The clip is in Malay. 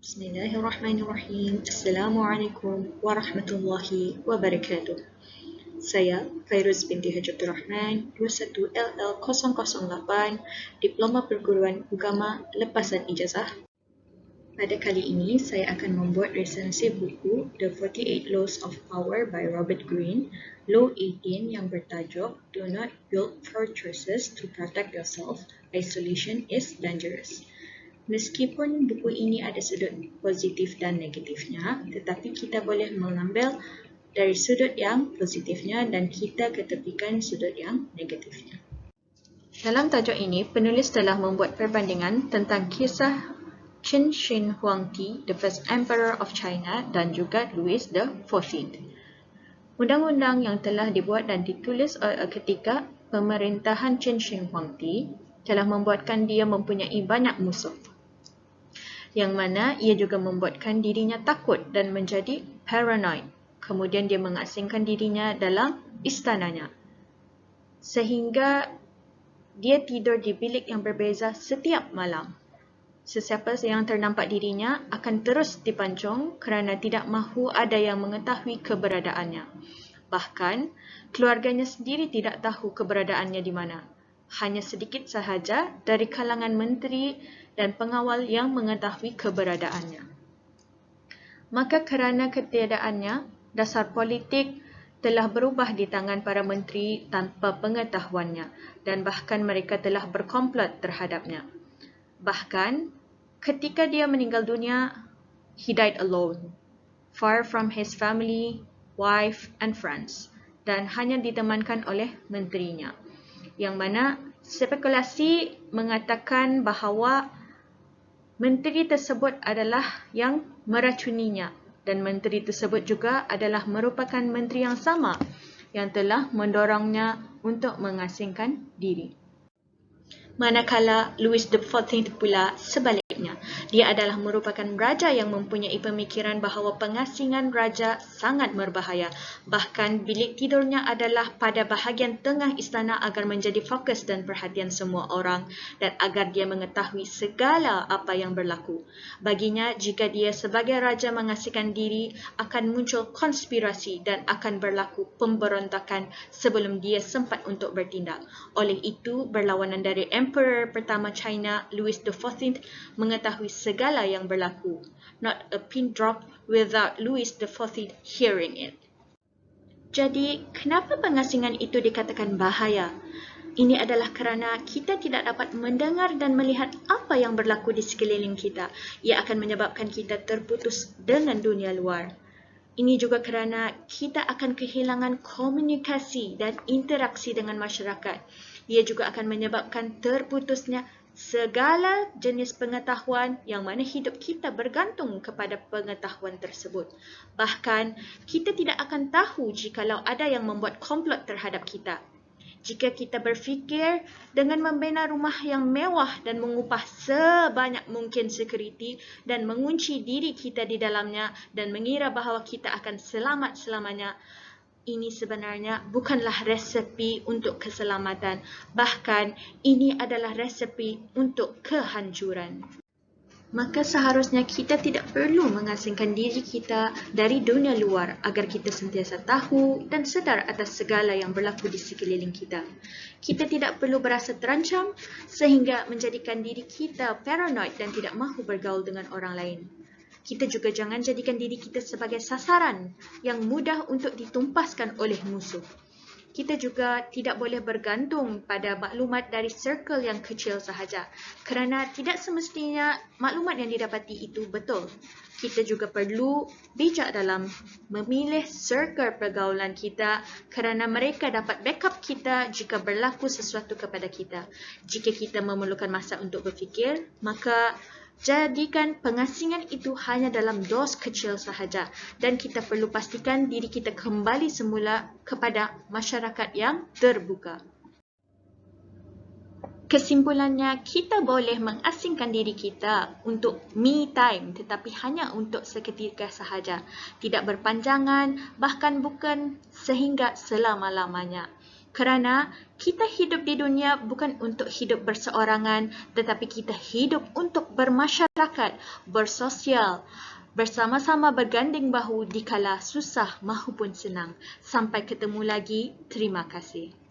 Bismillahirrahmanirrahim. Assalamualaikum warahmatullahi wabarakatuh. Saya Fairuz binti Hajatul Rahman, 21LL008, Diploma Perguruan Agama Lepasan Ijazah. Pada kali ini, saya akan membuat resensi buku The 48 Laws of Power by Robert Greene, Law 18 yang bertajuk Do Not Build Fortresses to Protect Yourself, Isolation is Dangerous. Meskipun buku ini ada sudut positif dan negatifnya, tetapi kita boleh mengambil dari sudut yang positifnya dan kita ketepikan sudut yang negatifnya. Dalam tajuk ini, penulis telah membuat perbandingan tentang kisah Qin Shi Huangdi, the first emperor of China, dan juga Louis the 14th. Undang-undang yang telah dibuat dan ditulis ketika pemerintahan Qin Shi Huangdi telah membuatkan dia mempunyai banyak musuh, yang mana ia juga membuatkan dirinya takut dan menjadi paranoid. Kemudian dia mengasingkan dirinya dalam istananya, sehingga dia tidur di bilik yang berbeza setiap malam. Sesiapa yang ternampak dirinya akan terus dipancung kerana tidak mahu ada yang mengetahui keberadaannya. Bahkan, keluarganya sendiri tidak tahu keberadaannya di mana. Hanya sedikit sahaja dari kalangan menteri dan pengawal yang mengetahui keberadaannya. Maka kerana ketiadaannya, dasar politik telah berubah di tangan para menteri tanpa pengetahuannya dan bahkan mereka telah berkomplot terhadapnya. Bahkan, ketika dia meninggal dunia, he died alone, far from his family, wife and friends, dan hanya ditemankan oleh menterinya. Yang mana spekulasi mengatakan bahawa menteri tersebut adalah yang meracuninya dan menteri tersebut juga adalah merupakan menteri yang sama yang telah mendorongnya untuk mengasingkan diri. Manakala Louis the 14th pula sebaliknya, dia adalah merupakan raja yang mempunyai pemikiran bahawa pengasingan raja sangat berbahaya. Bahkan bilik tidurnya adalah pada bahagian tengah istana agar menjadi fokus dan perhatian semua orang dan agar dia mengetahui segala apa yang berlaku. Baginya, jika dia sebagai raja mengasingkan diri, akan muncul konspirasi dan akan berlaku pemberontakan sebelum dia sempat untuk bertindak. Oleh itu, berlawanan dari Emperor pertama China, Louis the 14th, mengetahui segala yang berlaku. Not a pin drop without Louis the 14th hearing it. Jadi, kenapa pengasingan itu dikatakan bahaya? Ini adalah kerana kita tidak dapat mendengar dan melihat apa yang berlaku di sekeliling kita. Ia akan menyebabkan kita terputus dengan dunia luar. Ini juga kerana kita akan kehilangan komunikasi dan interaksi dengan masyarakat. Ia juga akan menyebabkan terputusnya segala jenis pengetahuan yang mana hidup kita bergantung kepada pengetahuan tersebut. Bahkan, kita tidak akan tahu jikalau ada yang membuat komplot terhadap kita. Jika kita berfikir dengan membina rumah yang mewah dan mengupah sebanyak mungkin sekuriti dan mengunci diri kita di dalamnya dan mengira bahawa kita akan selamat selamanya, ini sebenarnya bukanlah resepi untuk keselamatan. Bahkan, ini adalah resepi untuk kehancuran. Maka seharusnya kita tidak perlu mengasingkan diri kita dari dunia luar agar kita sentiasa tahu dan sedar atas segala yang berlaku di sekeliling kita. Kita tidak perlu berasa terancam sehingga menjadikan diri kita paranoid dan tidak mahu bergaul dengan orang lain. Kita juga jangan jadikan diri kita sebagai sasaran yang mudah untuk ditumpaskan oleh musuh. Kita juga tidak boleh bergantung pada maklumat dari circle yang kecil sahaja kerana tidak semestinya maklumat yang didapati itu betul. Kita juga perlu bijak dalam memilih circle pergaulan kita kerana mereka dapat backup kita jika berlaku sesuatu kepada kita. Jika kita memerlukan masa untuk berfikir, maka jadikan pengasingan itu hanya dalam dos kecil sahaja dan kita perlu pastikan diri kita kembali semula kepada masyarakat yang terbuka. Kesimpulannya, kita boleh mengasingkan diri kita untuk me time tetapi hanya untuk seketika sahaja, tidak berpanjangan, bahkan bukan sehingga selama-lamanya. Kerana kita hidup di dunia bukan untuk hidup berseorangan, tetapi kita hidup untuk bermasyarakat, bersosial, bersama-sama berganding bahu dikala susah mahupun senang. Sampai ketemu lagi. Terima kasih.